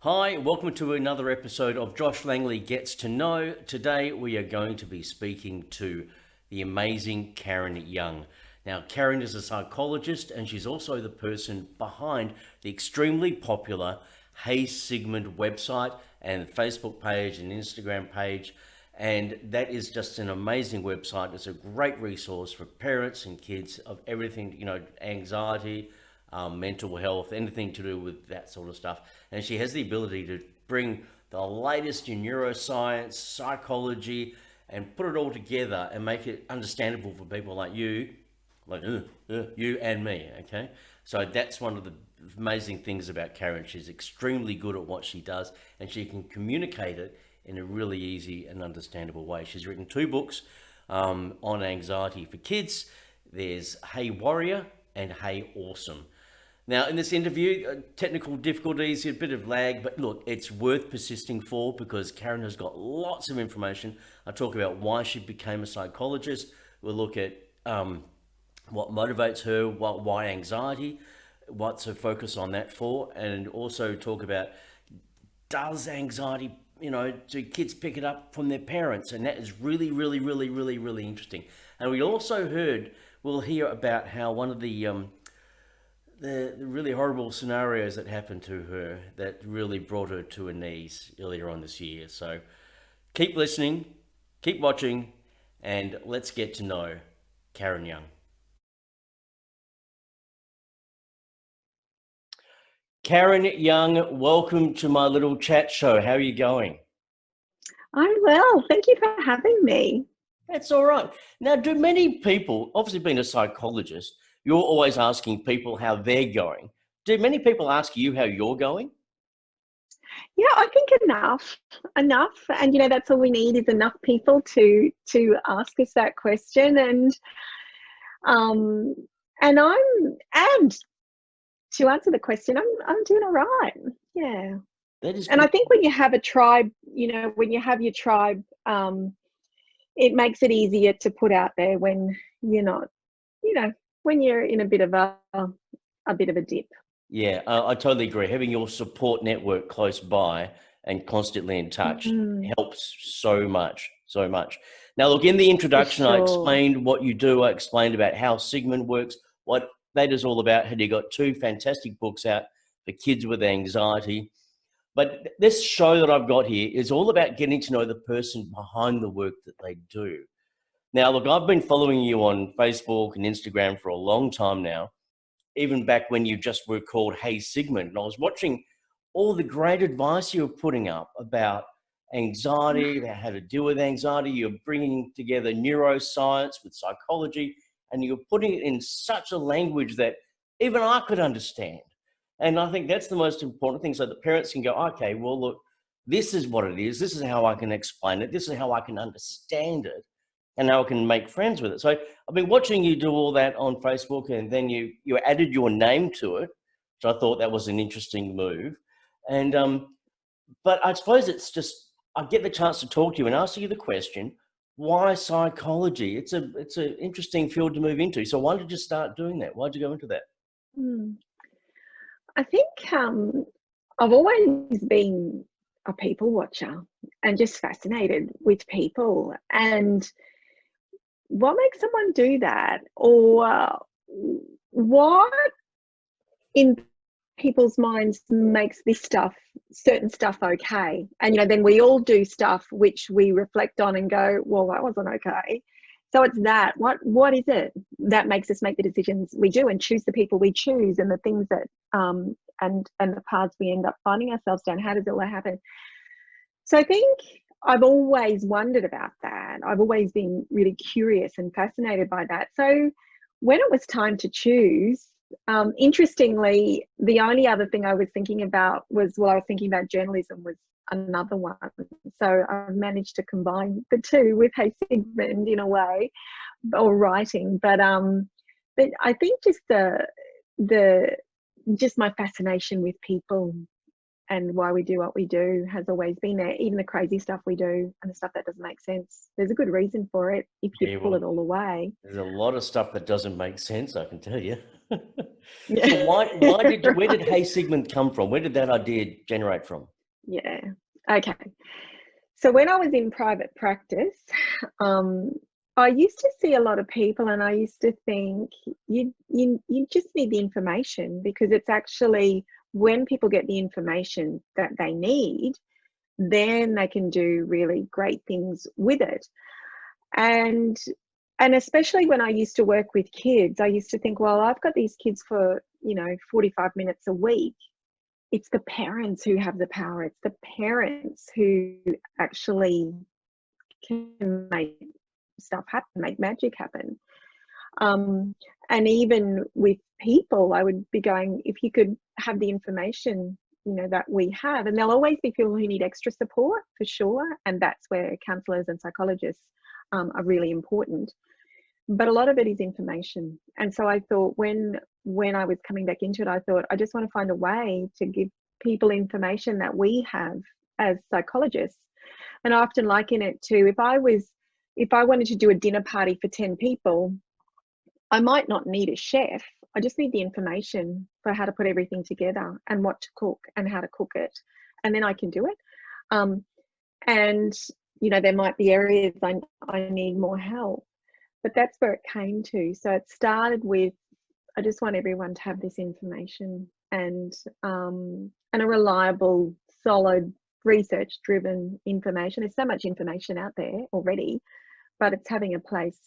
Hi, welcome to another episode of Josh Langley Gets to Know. Today we are going to be speaking to the amazing Karen Young. Now, Karen is a psychologist and she's also the person behind the extremely popular Hey Sigmund website and Facebook page and Instagram page. And that is just an amazing website. It's a great resource for parents and kids of everything, anxiety, mental health, anything to do with that sort of stuff. And she has the ability to bring the latest in neuroscience, psychology, and put it all together and make it understandable for people like you, you and me, okay? So that's one of the amazing things about Karen. She's extremely good at what she does, and she can communicate it in a really easy and understandable way. She's written 2 books on anxiety for kids. There's Hey Warrior and Hey Awesome. Now, in this interview, technical difficulties, a bit of lag, but look, it's worth persisting for because Karen has got lots of information. I talk about why she became a psychologist. We'll look at what motivates her, why anxiety, what's her focus on that for, and also talk about does anxiety, do kids pick it up from their parents? And that is really, really, really, really, really interesting. And we'll hear about how one of the really horrible scenarios that happened to her that really brought her to her knees earlier on this year. So keep listening, keep watching, and let's get to know Karen Young. Karen Young, welcome to my little chat show. How are you going? I'm well. Thank you for having me. That's all right. Now, do many people, obviously being a psychologist, you're always asking people how they're going. Do many people ask you how you're going? Yeah, I think enough, and that's all we need is enough people to ask us that question, um, and to answer the question, I'm doing all right. Yeah, That is and I good. think when you have a tribe, when you have your tribe, it makes it easier to put out there when you're not, when you're in a bit of a dip. Yeah, I totally agree. Having your support network close by and constantly in touch Mm, helps so much, so much. Now, look, in the for introduction, I sure. explained what you do. I explained about how Sigmund works, what that is all about. Had you got 2 fantastic books out for kids with anxiety. But this show that I've got here is all about getting to know the person behind the work that they do. Now, look, I've been following you on Facebook and Instagram for a long time now, even back when you just were called Hey Sigmund. And I was watching all the great advice you were putting up about anxiety, about how to deal with anxiety. You're bringing together neuroscience with psychology, and you're putting it in such a language that even I could understand. And I think that's the most important thing so that parents can go, okay, well, look, this is what it is. This is how I can explain it. This is how I can understand it and how I can make friends with it. So I've been watching you do all that on Facebook, and then you added your name to it, which I thought that was an interesting move. And but I suppose it's just I get the chance to talk to you and ask you the question, why psychology? It's an interesting field to move into. So why did you start doing that? Why did you go into that? Mm. I think I've always been a people watcher and just fascinated with people and what makes someone do that, or what in people's minds makes this certain stuff okay. And then we all do stuff which we reflect on and go, well, that wasn't okay. So it's that what is it that makes us make the decisions we do and choose the people we choose and the things that and the paths we end up finding ourselves down? How does all that happen? So I think I've always wondered about that. I've always been really curious and fascinated by that. So when it was time to choose, interestingly, the only other thing I was thinking about was, I was thinking about journalism was another one. So I've managed to combine the two with Hey Sigmund in a way, or writing. But I think just just my fascination with people and why we do what we do has always been there. Even the crazy stuff we do and the stuff that doesn't make sense, there's a good reason for it if you Yeah, pull well, it all away. there's a lot of stuff that doesn't make sense, I can tell you. So Yeah. where did Right. Hey Sigmund come from? Where did that idea generate from? Yeah. Okay. So when I was in private practice, um, I used to see a lot of people, and I used to think you just need the information, because it's actually when people get the information that they need, then they can do really great things with it. And and especially when I used to work with kids, I used to think, well, I've got these kids for 45 minutes a week. It's the parents who have the power. It's the parents who actually can make stuff happen, make magic happen. Um, and even with people, I would be going, if you could have the information, that we have, and there'll always be people who need extra support for sure. And that's where counselors and psychologists are really important. But a lot of it is information. And so I thought when I was coming back into it, I thought, I just want to find a way to give people information that we have as psychologists. And I often liken it to, if I wanted to do a dinner party for 10 people, I might not need a chef. I just need the information for how to put everything together and what to cook and how to cook it. And then I can do it. And, there might be areas I need more help, but that's where it came to. So it started with, I just want everyone to have this information, and a reliable, solid, research-driven information. There's so much information out there already, but it's having a place,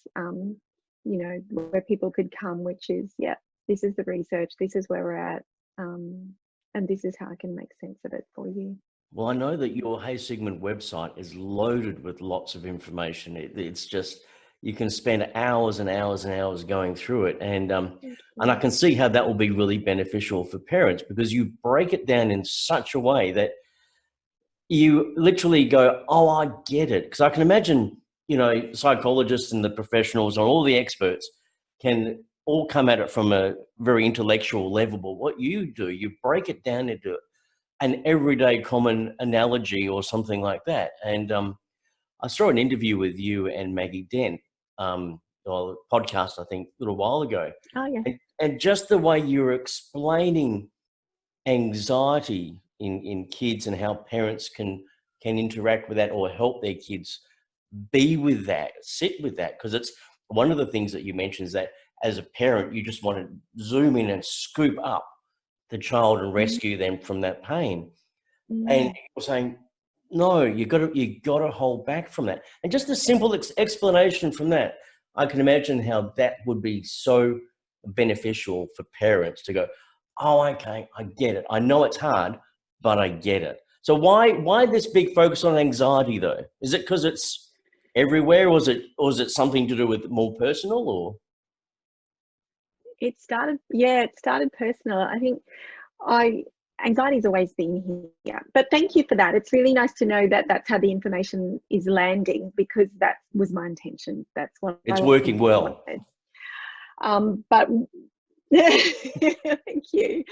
where people could come, which is, yeah, this is the research, this is where we're at, and this is how I can make sense of it for you. Well, I know that your Hey Sigmund website is loaded with lots of information. It's just, you can spend hours and hours and hours going through it, Thank and I you. can see how that will be really beneficial for parents, because you break it down in such a way that you literally go, "Oh, I get it." Because I can imagine, psychologists and the professionals and all the experts can all come at it from a very intellectual level. But what you do, you break it down into an everyday common analogy or something like that. And I saw an interview with you and Maggie Dent, or a podcast, I think, a little while ago. Oh, yeah. And just the way you were explaining anxiety in kids and how parents can interact with that or help their kids be with that, sit with that. Because it's one of the things that you mentioned is that as a parent, you just want to zoom in and scoop up the child and Mm, rescue them from that pain. And mm. you're saying, no, you got to hold back from that. And just a simple explanation from that, I can imagine how that would be so beneficial for parents to go, oh, okay, I get it. I know it's hard, but I get it. So why this big focus on anxiety though? Is it because it's everywhere, or is it something to do with more personal, or? It started personal. I think I anxiety's always been here, but thank you for that. It's really nice to know that that's how the information is landing, because that was my intention. That's what I It's working well. wanted. But thank you.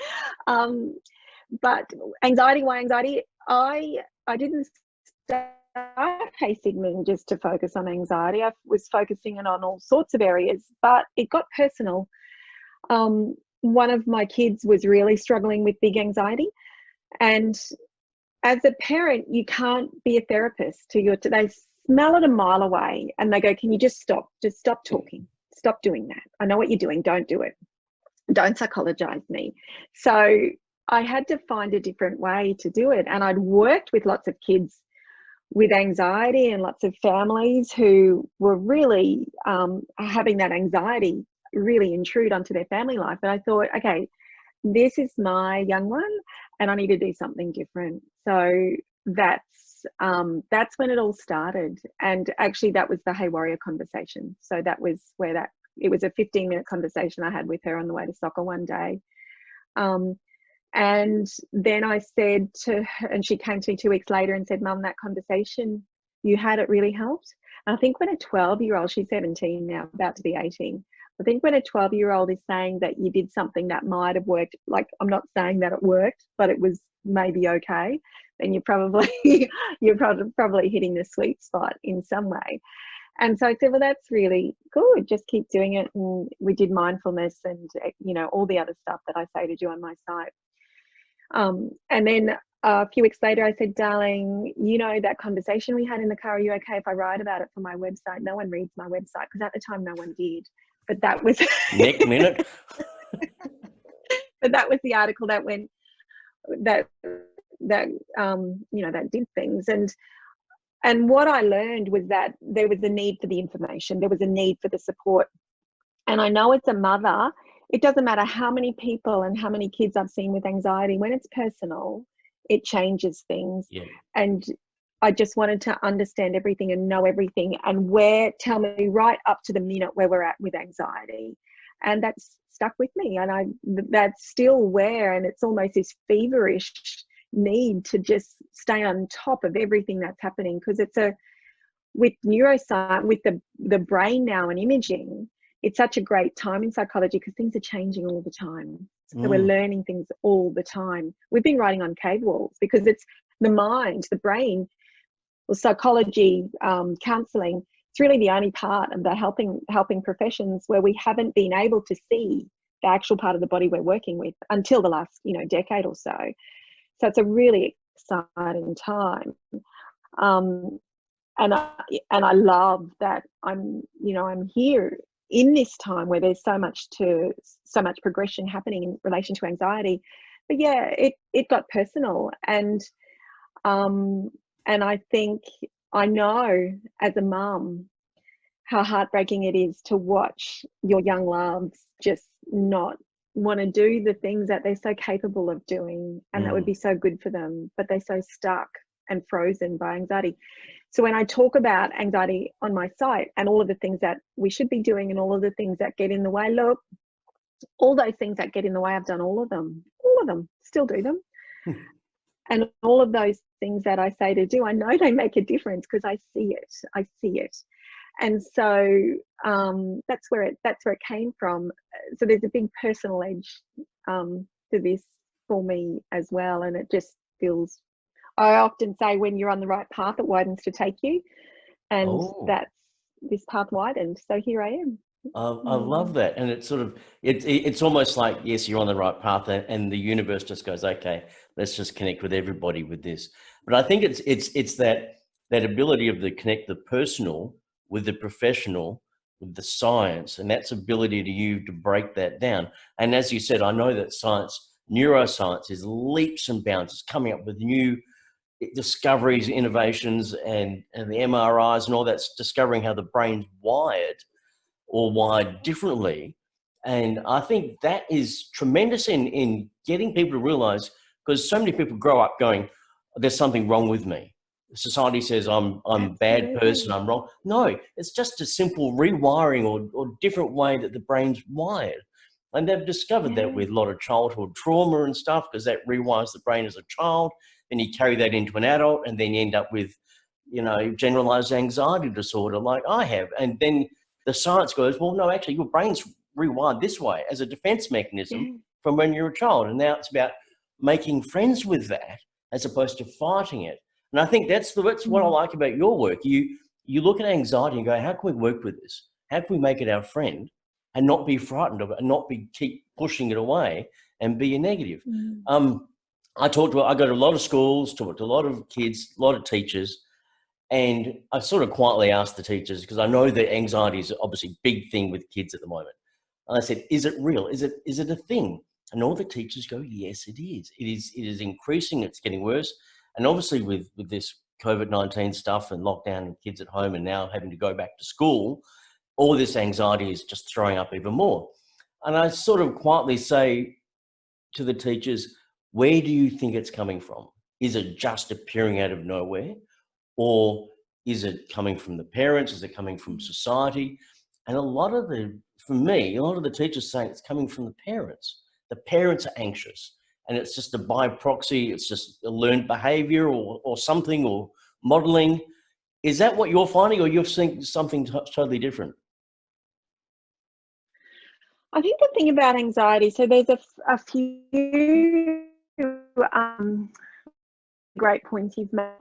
Um, but anxiety, why anxiety? I didn't start Hey Sigmund just to focus on anxiety. I was focusing on all sorts of areas, but it got personal. One of my kids was really struggling with big anxiety, and as a parent, you can't be a therapist to your. They smell it a mile away, and they go, "Can you just stop? Just stop talking. Stop doing that. I know what you're doing. Don't do it. Don't psychologize me." So I had to find a different way to do it, and I'd worked with lots of kids with anxiety and lots of families who were really having that anxiety really intrude onto their family life. And I thought, okay, this is my young one, and I need to do something different. So that's when it all started. And actually, that was the Hey Warrior conversation. So that was where it was a 15-minute conversation I had with her on the way to soccer one day. And then I said to her, and she came to me 2 weeks later and said, "Mum, that conversation you had, it really helped." And I think when a 12-year-old, she's 17 now, about to be 18. I think when a 12-year-old is saying that you did something that might have worked, like, I'm not saying that it worked, but it was maybe okay, then you're probably probably hitting the sweet spot in some way. And so I said, well, that's really good. Just keep doing it. And we did mindfulness and all the other stuff that I say to do on my site. And then a few weeks later, I said, darling, you know, that conversation we had in the car, are you okay if I write about it for my website? No one reads my website, because at the time no one did. But that was Next minute. but that was the article that went, that you know, that did things. And what I learned was that there was a need for the information, there was a need for the support. And I know, as a mother, it doesn't matter how many people and how many kids I've seen with anxiety, when it's personal, it changes things. Yeah. And I just wanted to understand everything and know everything, and tell me right up to the minute where we're at with anxiety. And that's stuck with me. And that's still where, and it's almost this feverish need to just stay on top of everything that's happening, because with neuroscience, with the brain now and imaging, it's such a great time in psychology, because things are changing all the time. So we're learning things all the time. We've been writing on cave walls, because it's the mind, the brain, or psychology, counselling. It's really the only part of the helping professions where we haven't been able to see the actual part of the body we're working with until the last, decade or so. So it's a really exciting time. And I love that I'm here in this time where there's so much progression happening in relation to anxiety. But yeah, it got personal, and I think I know, as a mum, how heartbreaking it is to watch your young loves just not want to do the things that they're so capable of doing, and that would be so good for them, but they're so stuck and frozen by anxiety. So when I talk about anxiety on my site and all of the things that we should be doing and all of the things that get in the way, look, all those things that get in the way, I've done all of them, still do them. And all of those things that I say to do, I know they make a difference, because I see it. And so that's where it came from. So there's a big personal edge to this for me as well. And it just feels, I often say, when you're on the right path, it widens to take you. And that's this path widened. So here I am. I love that. And it's sort of, it's almost like, yes, you're on the right path, and the universe just goes, okay, let's just connect with everybody with this. But I think it's that ability of the connect the personal with the professional, with the science, and that's ability to you to break that down. And as you said, I know that neuroscience is leaps and bounds. It's coming up with new discoveries, innovations, and the MRIs and all that's discovering how the brain's wired, or wired differently. And I think that is tremendous in getting people to realize, because so many people grow up going, there's something wrong with me. Society says I'm a bad person, I'm wrong. No, it's just a simple rewiring or different way that the brain's wired. And they've discovered that with a lot of childhood trauma and stuff, because that rewires the brain as a child. Then you carry that into an adult, and then you end up with, generalized anxiety disorder like I have. And then the science goes, well, no, actually your brain's rewired this way as a defense mechanism from when you're a child. And now it's about making friends with that as opposed to fighting it. And I think that's what I like about your work. You look at anxiety and go, how can we work with this? How can we make it our friend and not be frightened of it, and not keep pushing it away and be a negative? I go to a lot of schools, talk to a lot of kids, a lot of teachers, and I sort of quietly asked the teachers, because I know that anxiety is obviously a big thing with kids at the moment. And I said, is it real? Is it a thing? And all the teachers go, yes, it is. It is increasing. It's getting worse. And obviously with this COVID-19 stuff and lockdown and kids at home and now having to go back to school, all this anxiety is just throwing up even more. And I sort of quietly say to the teachers, where do you think it's coming from? Is it just appearing out of nowhere? Or is it coming from the parents? Is it coming from society? And for me, a lot of the teachers saying it's coming from the parents. The parents are anxious, and it's just a by proxy. It's just a learned behavior or something, or modeling. Is that what you're finding, or you're seeing something totally different? I think the thing about anxiety, so there's a few great points you've made.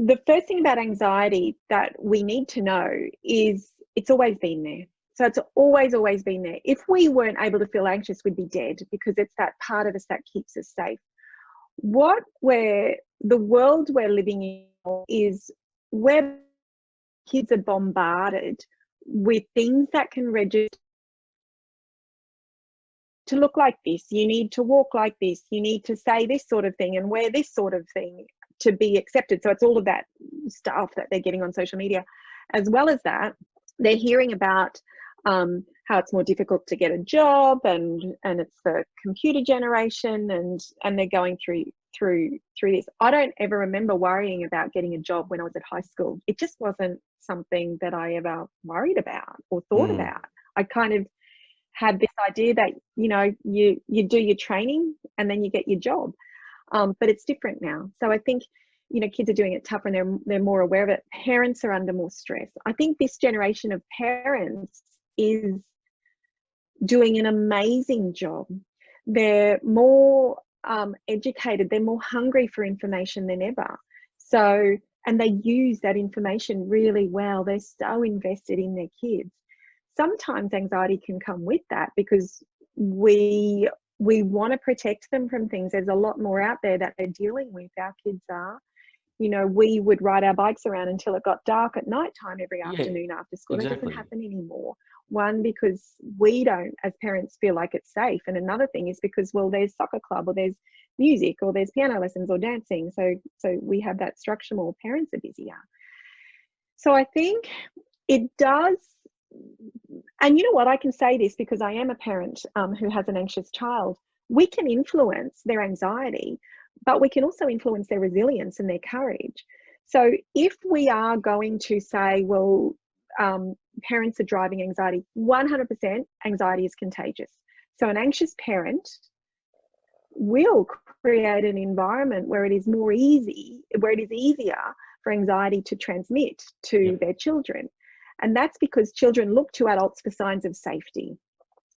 The first thing about anxiety that we need to know is it's always been there. So it's always been there. If we weren't able to feel anxious, we'd be dead, because it's that part of us that keeps us safe. the world we're living in is where kids are bombarded with things that can register to look like this, you need to walk like this, you need to say this sort of thing and wear this sort of thing to be accepted. So it's all of that stuff that they're getting on social media. As well as that, they're hearing about how it's more difficult to get a job, and it's the computer generation, and they're going through this. I don't ever remember worrying about getting a job when I was at high school. It just wasn't something that I ever worried about or thought about. I kind of had this idea that, you know, you do your training and then you get your job. But it's different now. So I think, you know, kids are doing it tougher and they're more aware of it. Parents are under more stress. I think this generation of parents is doing an amazing job. They're more educated. They're more hungry for information than ever. So, and they use that information really well. They're so invested in their kids. Sometimes anxiety can come with that because we want to protect them from things. There's a lot more out there that they're dealing with. Our kids are. You know, we would ride our bikes around until it got dark at night time every afternoon after school. That doesn't happen anymore. One, because we don't, as parents, feel like it's safe. And another thing is because, well, there's soccer club or there's music or there's piano lessons or dancing. So we have that structure more. Parents are busier. So I think it does. And you know what, I can say this because I am a parent who has an anxious child. We can influence their anxiety, but we can also influence their resilience and their courage. So if we are going to say, well, parents are driving anxiety, 100% anxiety is contagious. So an anxious parent will create an environment where it is easier for anxiety to transmit to their children. And that's because children look to adults for signs of safety.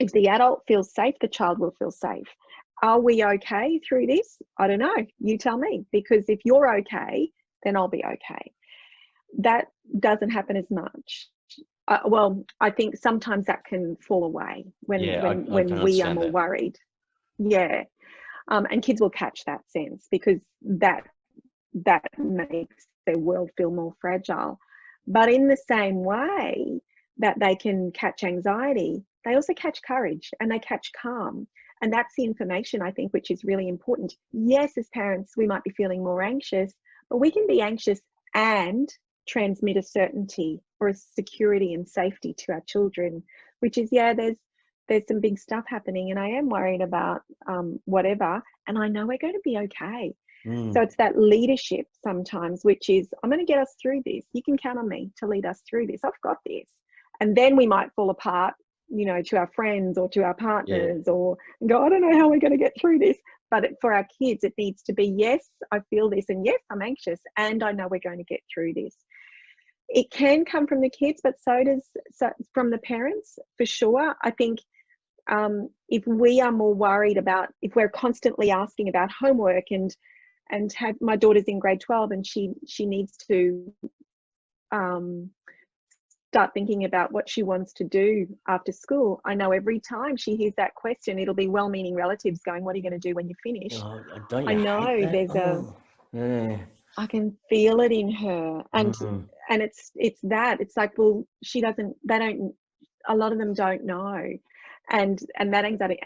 If the adult feels safe, the child will feel safe. Are we okay through this? I don't know. You tell me. Because if you're okay, then I'll be okay. That doesn't happen as much. Well, I think sometimes that can fall away when we are more worried. Yeah. And kids will catch that sense because that makes their world feel more fragile. But in the same way that they can catch anxiety, they also catch courage and they catch calm. And that's the information, I think, which is really important. Yes, as parents, we might be feeling more anxious, but we can be anxious and transmit a certainty or a security and safety to our children, which is, there's some big stuff happening and I am worried about whatever, and I know we're going to be okay. So it's that leadership sometimes, which is, I'm going to get us through this. You can count on me to lead us through this. I've got this. And then we might fall apart, you know, to our friends or to our partners or go, I don't know how we're going to get through this. But for our kids, it needs to be, yes, I feel this. And yes, I'm anxious. And I know we're going to get through this. It can come from the kids, but so from the parents, for sure. I think if we are more worried about, if we're constantly asking about homework and have, my daughter's in grade 12 and she needs to start thinking about what she wants to do after school. I know every time she hears that question, it'll be well-meaning relatives going, what are you going to do when you finish? Oh, don't you I know hate that? there's I can feel it in her. And it's that, it's like, well, a lot of them don't know. And that anxiety,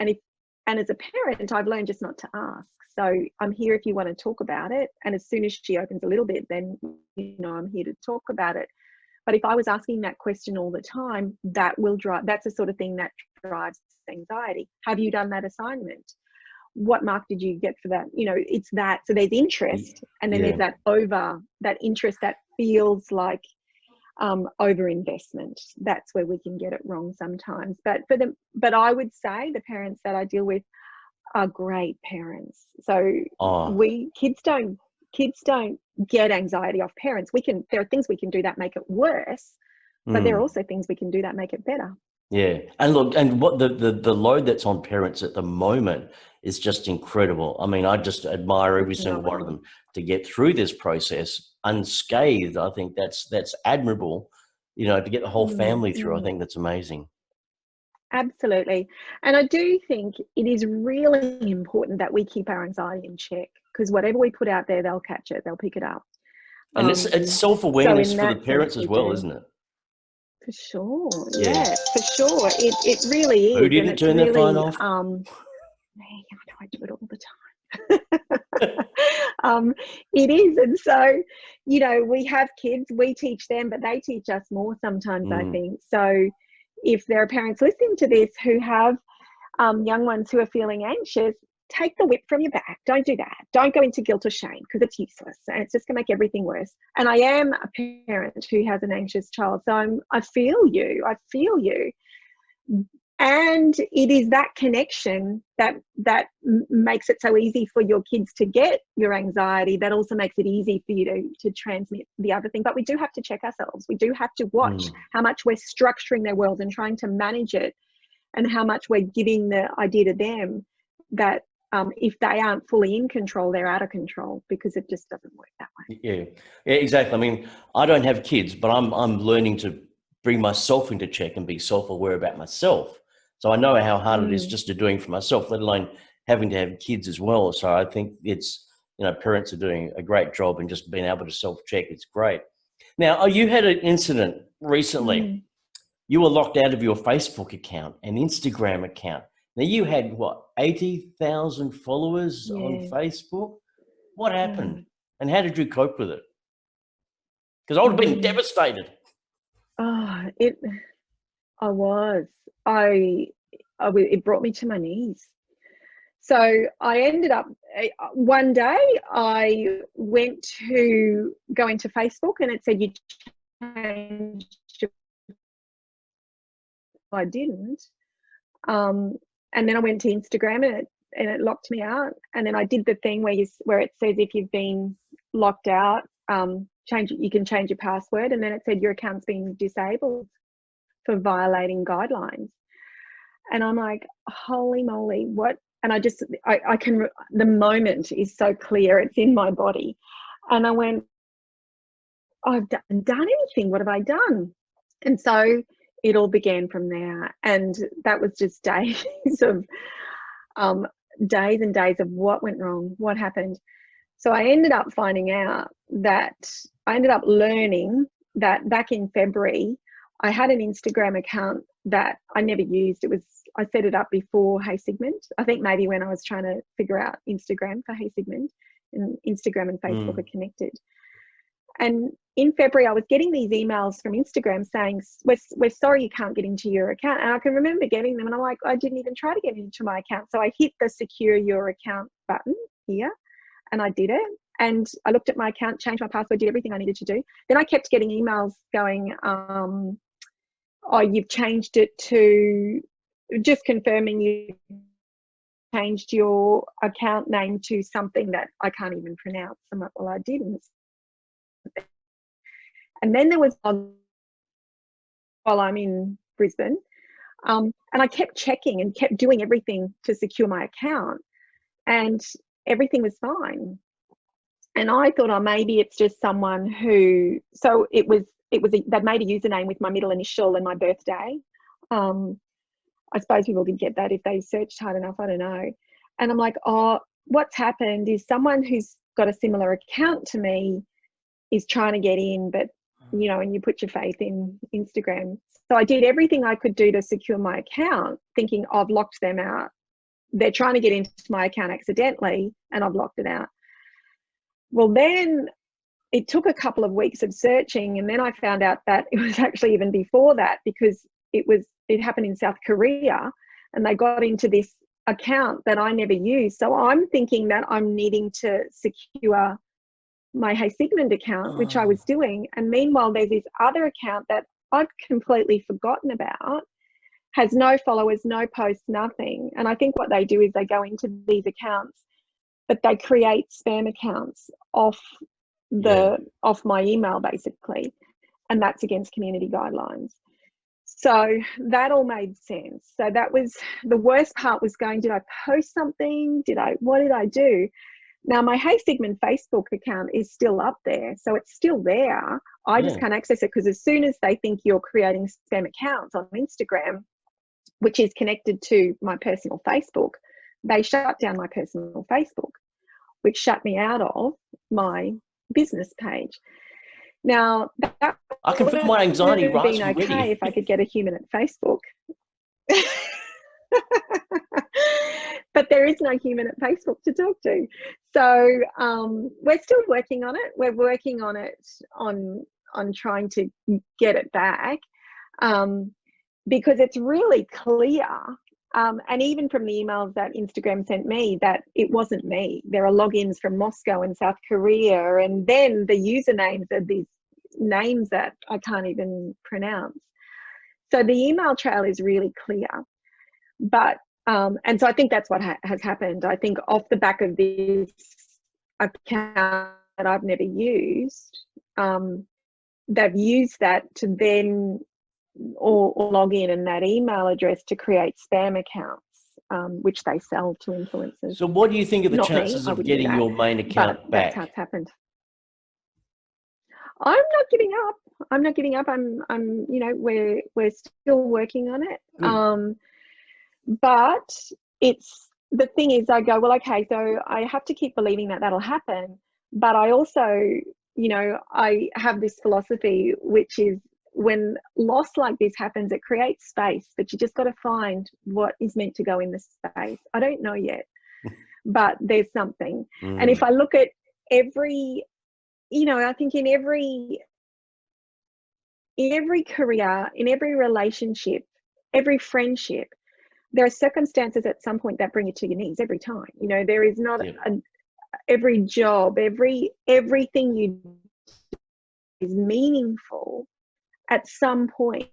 and as a parent, I've learned just not to ask. So I'm here if you want to talk about it. And as soon as she opens a little bit, then, you know, I'm here to talk about it. But if I was asking that question all the time, that's the sort of thing that drives anxiety. Have you done that assignment? What mark did you get for that? You know, it's that. So there's interest, and then there's that interest that feels like overinvestment. That's where we can get it wrong sometimes. But I would say the parents that I deal with are great parents. So kids don't get anxiety off parents. There are things we can do that make it worse, but there are also things we can do that make it better. Yeah. And look, and what the load that's on parents at the moment is just incredible. I mean, I just admire every single one of them to get through this process unscathed. I think that's admirable, you know, to get the whole family through. I think that's amazing. Absolutely. And I do think it is really important that we keep our anxiety in check, because whatever we put out there, they'll catch it, they'll pick it up. And it's So self-awareness in for the that sense, parents as we well, do. isn't it? For sure. Yeah. Yeah, for sure. It really Who is. And didn't it's turn their phone really, off? I do it all the time. It is. And so, we have kids, we teach them, but they teach us more sometimes, I Mm, think. So if there are parents listening to this who have young ones who are feeling anxious, take the whip from your back. Don't do that. Don't go into guilt or shame, because it's useless and it's just going to make everything worse. And I am a parent who has an anxious child, so I feel you. I feel you. And it is that connection that makes it so easy for your kids to get your anxiety, that also makes it easy for you to transmit the other thing. But we do have to check ourselves. We do have to watch mm. how much we're structuring their world and trying to manage it, and how much we're giving the idea to them that if they aren't fully in control, they're out of control, because it just doesn't work that way. Yeah, yeah, exactly. I mean, I don't have kids, but I'm learning to bring myself into check and be self-aware about myself. So I know how hard it is Mm. just to doing for myself, let alone having to have kids as well. So I think parents are doing a great job and just being able to self-check. It's great. Now, you had an incident recently. Mm. You were locked out of your Facebook account and Instagram account. Now you had what, 80,000 followers on Yeah. Facebook? What happened? Mm. And how did you cope with it? Because I would have been Mm. devastated. Oh, I was. I, it brought me to my knees. So I ended up, one day I went to go into Facebook and it said you changed your, I didn't. And then I went to Instagram and it locked me out. And then I did the thing where it says if you've been locked out, you can change your password. And then it said your account's been disabled for violating guidelines. And I'm like, holy moly, what? And I can, the moment is so clear, it's in my body. And I went, I've done anything. What have I done? And so it all began from there. And that was just days of, days and days of what went wrong, what happened. So I ended up learning that back in February, I had an Instagram account that I never used. I set it up before Hey Sigmund. I think maybe when I was trying to figure out Instagram for Hey Sigmund, and Instagram and Facebook are Mm. connected. And in February, I was getting these emails from Instagram saying, we're sorry you can't get into your account. And I can remember getting them and I'm like, I didn't even try to get into my account. So I hit the secure your account button here and I did it. And I looked at my account, changed my password, did everything I needed to do. Then I kept getting emails going, oh, you've changed it to, just confirming you changed your account name to something that I can't even pronounce. I'm like, well, I didn't. And then there was, while I'm in Brisbane, and I kept checking and kept doing everything to secure my account, and everything was fine. And I thought, oh, maybe it's just someone who. So they made a username with my middle initial and my birthday. I suppose people did get that if they searched hard enough. I don't know. And I'm like, oh, what's happened is someone who's got a similar account to me is trying to get in, but and you put your faith in Instagram. So I did everything I could do to secure my account, thinking I've locked them out. They're trying to get into my account accidentally and I've locked it out. Well, then it took a couple of weeks of searching, and then I found out that it was actually even before that, because it happened in South Korea and they got into this account that I never used. So I'm thinking that I'm needing to secure my Hey Sigmund account, which I was Oh, doing. And meanwhile, there's this other account that I've completely forgotten about, has no followers, no posts, nothing. And I think what they do is they go into these accounts, but they create spam accounts off yeah. my email basically. And that's against community guidelines. So that all made sense. So that was the worst part, was going, did I post something? What did I do? Now, my Hey Sigmund Facebook account is still up there. So it's still there. I just Yeah. can't access it because as soon as they think you're creating spam accounts on Instagram, which is connected to my personal Facebook, they shut down my personal Facebook, which shut me out of my business page. Now, that I can would feel have my anxiety rise been okay already. if I could get a human at Facebook. But there is no human at Facebook to talk to. So we're still working on it. We're working on it on trying to get it back, because it's really clear. And even from the emails that Instagram sent me, that it wasn't me. There are logins from Moscow and South Korea, and then the usernames are these names that I can't even pronounce. So the email trail is really clear. But and so I think that's what has happened. I think off the back of this account that I've never used, they've used that to then or log in and that email address to create spam accounts, which they sell to influencers. So what do you think of the Not me, chances I of wouldn't do getting that, your main but account that's how back? it's happened. I'm not giving up. I'm not giving up. I'm you know, we're still working on it. Good. But it's, the thing is, I go, well, okay, so I have to keep believing that that'll happen. But I also, you know, I have this philosophy, which is when loss like this happens, it creates space, but you just got to find what is meant to go in the space. I don't know yet, but there's something. And if I look at every, you know, I think in every career, in every relationship, every friendship, there are circumstances at some point that bring you to your knees every time. You know, there is not every job, everything you do is meaningful at some point,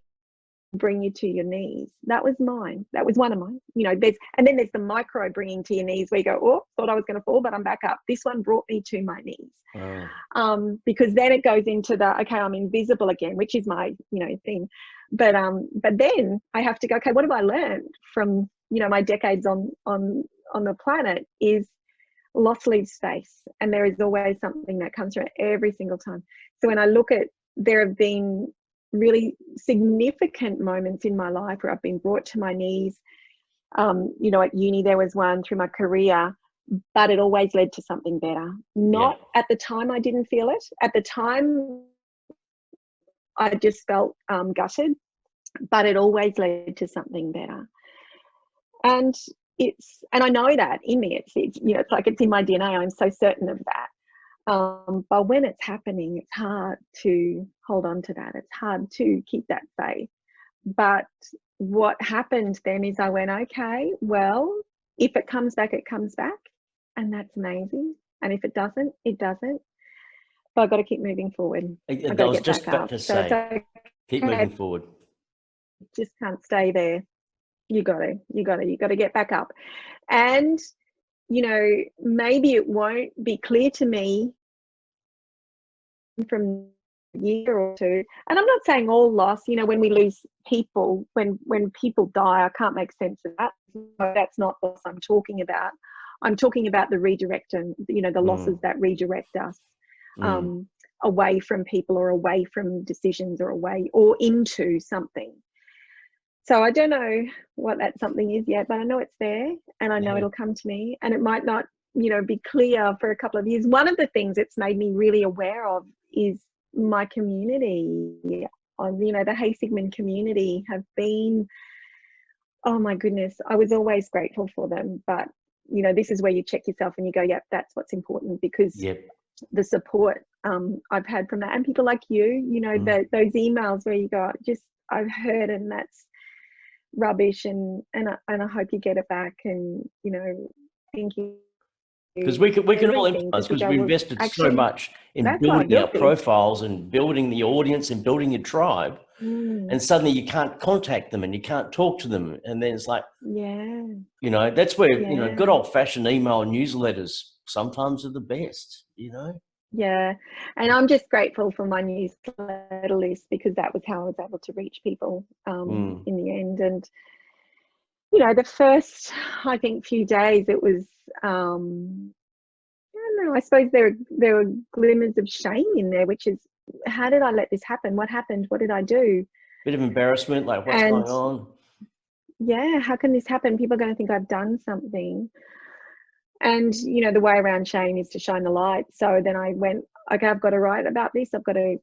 bring you to your knees. That was mine. That was one of mine. You know, and then there's the micro bringing to your knees where you go, oh, thought I was going to fall, but I'm back up. This one brought me to my knees. Wow. Because then it goes into the, okay, I'm invisible again, which is my, you know, thing. But then I have to go, okay, what have I learned from, you know, my decades on the planet? Is loss leaves space, and there is always something that comes from it every single time. So when I look at, there have been really significant moments in my life where I've been brought to my knees. You know, at uni there was one, through my career, but it always led to something better. Not at the time, I didn't feel it. At the time, I just felt gutted, but it always led to something better. And I know that in me, it's you know, it's like it's in my DNA. I'm so certain of that. But when it's happening, it's hard to hold on to that. It's hard to keep that faith. But what happened then is I went, okay, well, if it comes back, it comes back. And that's amazing. And if it doesn't, it doesn't. But I've got to keep moving forward. I've got I to was get just back about up. to So it's say, okay. keep moving forward. Just can't stay there. You got to get back up. And, you know, maybe it won't be clear to me from a year or two. And I'm not saying all loss, you know, when we lose people, when people die, I can't make sense of that. That's not what I'm talking about. I'm talking about the redirect and, you know, the losses that redirect us away from people, or away from decisions, or away or into something. So I don't know what that something is yet, but I know it's there, and I know it'll come to me, and it might not, you know, be clear for a couple of years. One of the things it's made me really aware of is my community. On, you know, the Hey Sigmund community have been, oh my goodness, I was always grateful for them. But, you know, this is where you check yourself and you go, yep, that's what's important, because the support I've had from that, and people like you know, those emails where you go, just, I've heard, and that's rubbish, and I hope you get it back, and, you know, thank you. Because we can all Everything, empathize, because we well, invested so actually, much in that's why I building our built this. profiles and building the audience and building your tribe. And suddenly you can't contact them and you can't talk to them. And then it's like, you know, that's where, you know, good old fashioned email newsletters sometimes are the best, you know? Yeah. And I'm just grateful for my newsletter list, because that was how I was able to reach people in the end. And, you know, the first, I think, few days, it was, I don't know, I suppose there were glimmers of shame in there, which is, how did I let this happen? What happened? What did I do? Bit of embarrassment, like what's And going on? yeah, how can this happen? People are going to think I've done something. And, you know, the way around shame is to shine the light. So then I went, okay, I've got to write about this. I've got to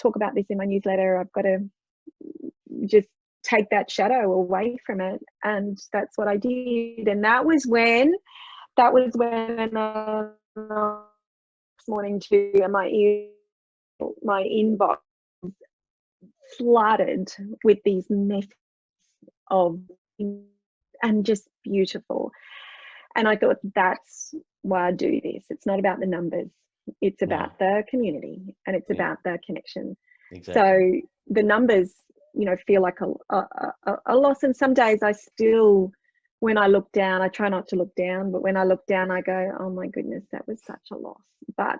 talk about this in my newsletter. I've got to just take that shadow away from it. And that's what I did. And that was when this morning too, and my inbox flooded with these messages of, and just beautiful. And I thought, that's why I do this. It's not about the numbers. It's about the community, and it's about the connection. Exactly. So the numbers, you know, feel like a loss. And some days I still, when I look down, I try not to look down, but when I look down, I go, oh my goodness, that was such a loss. But,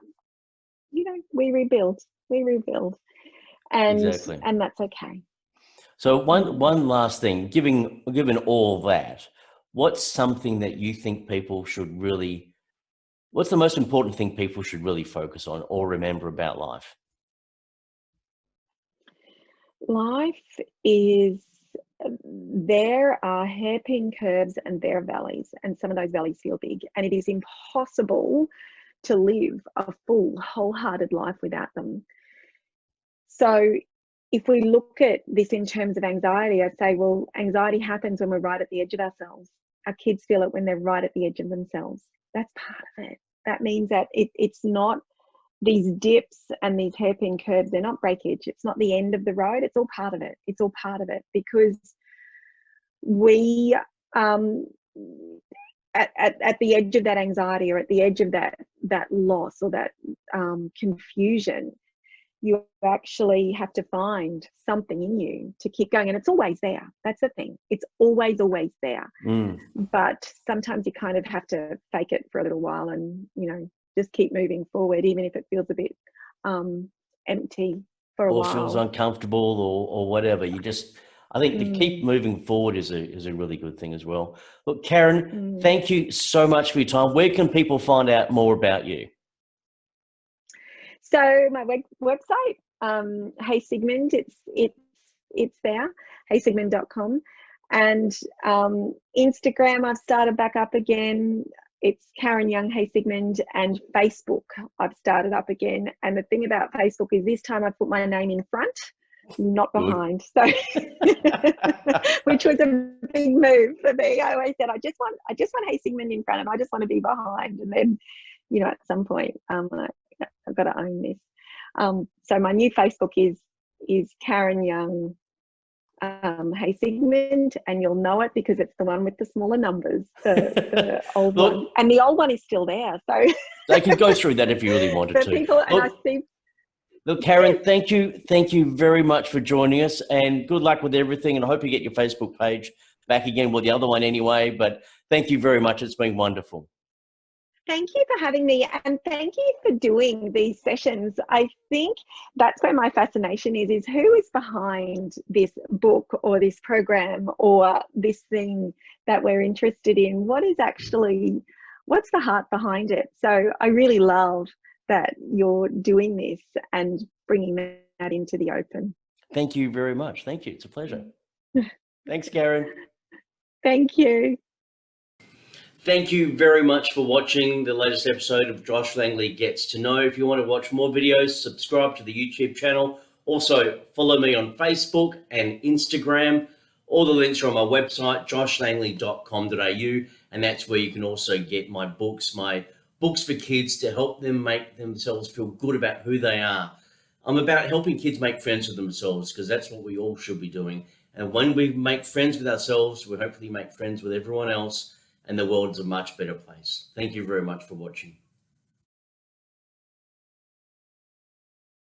you know, we rebuild. And, Exactly. and that's okay. So one last thing, given all that, what's something that you think people should really, what's the most important thing people should really focus on or remember about life? Life is, there are hairpin curves and there are valleys, and some of those valleys feel big, and it is impossible to live a full, wholehearted life without them. So if we look at this in terms of anxiety, I say, well, anxiety happens when we're right at the edge of ourselves. Our kids feel it when they're right at the edge of themselves. That's part of it. That means that it's not these dips and these hairpin curves, they're not breakage. It's not the end of the road. It's all part of it. It's all part of it, because we, at the edge of that anxiety, or at the edge of that loss, or that confusion, you actually have to find something in you to keep going. And it's always there. That's the thing. It's always there. But sometimes you kind of have to fake it for a little while and, you know, just keep moving forward, even if it feels a bit empty for a while. Or feels uncomfortable or whatever. You just, I think to keep moving forward is a really good thing as well. Look, Karen, thank you so much for your time. Where can people find out more about you? So my website, Hey Sigmund, it's there, heysigmund.com. And Instagram, I've started back up again. It's Karen Young, Hey Sigmund. And Facebook, I've started up again. And the thing about Facebook is this time I put my name in front, not behind. So, which was a big move for me. I always said, I just want Hey Sigmund in front, and I just want to be behind. And then, you know, at some point, I've got to own this. So my new Facebook is Karen Young, Hey Sigmund, and you'll know it because it's the one with the smaller numbers, the old one, and the old one is still there. So they can go through that if you really wanted to. People, and I see. Look, Karen, thank you very much for joining us, and good luck with everything. And I hope you get your Facebook page back again, well, the other one anyway. But thank you very much. It's been wonderful. Thank you for having me, and thank you for doing these sessions. I think that's where my fascination is who is behind this book or this program or this thing that we're interested in. What's the heart behind it? So I really love that you're doing this and bringing that into the open. Thank you very much. Thank you. It's a pleasure. Thanks, Karen. Thank you. Thank you very much for watching the latest episode of Josh Langley Gets to Know. If you want to watch more videos, subscribe to the YouTube channel. Also, follow me on Facebook and Instagram. All the links are on my website, joshlangley.com.au, and that's where you can also get my books for kids to help them make themselves feel good about who they are. I'm about helping kids make friends with themselves, because that's what we all should be doing. And when we make friends with ourselves, we'll hopefully make friends with everyone else, and the world is a much better place. Thank you very much for watching.